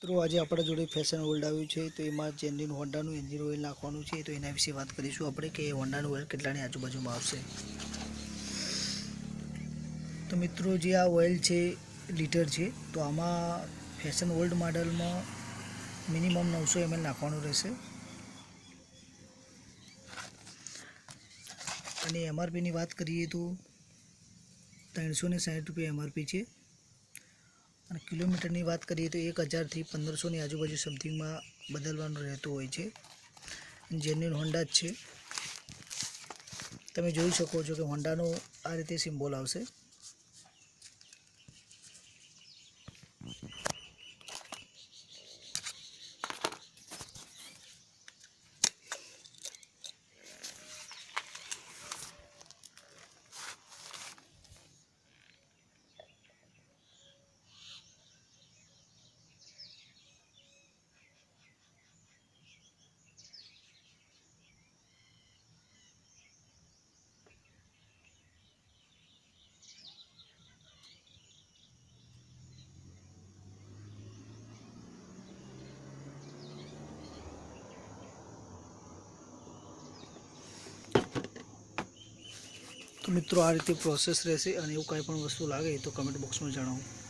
મિત્રો આજે આપણા જોડે ફેશન વર્લ્ડ આવ્યું છે, તો એમાં જેન્યુન હોન્ડાનું એન્જિન ઓઇલ નાખવાનું છે, તો એના વિશે વાત કરીશું આપણે કે હોન્ડાનું ઓઇલ કેટલાની આજુબાજુમાં આવશે। તો મિત્રો જે આ ઓઇલ છે લીટર છે, તો આમાં ફેશન વર્લ્ડ મોડલમાં મિનિમમ 900 ml નાખવાનું રહેશે અને એમઆરપીની વાત કરીએ તો 360 રૂપિયા એમઆરપી છે અને કિલોમીટરની વાત કરીએ તો 1000 થી 1500 ની આજુબાજુ સમથિંગમાં બદલવાનું રહેતું હોય છે। જેન્યુન હોન્ડા જ છે, તમે જોઈ શકો છો કે હોન્ડાનો આ રીતે સિમ્બોલ આવશે। તો મિત્રો આ રીતે પ્રોસેસ રહેશે અને એવું કંઈ પણ વસ્તુ લાગે તો કમેન્ટ બોક્સમાં જણાવો।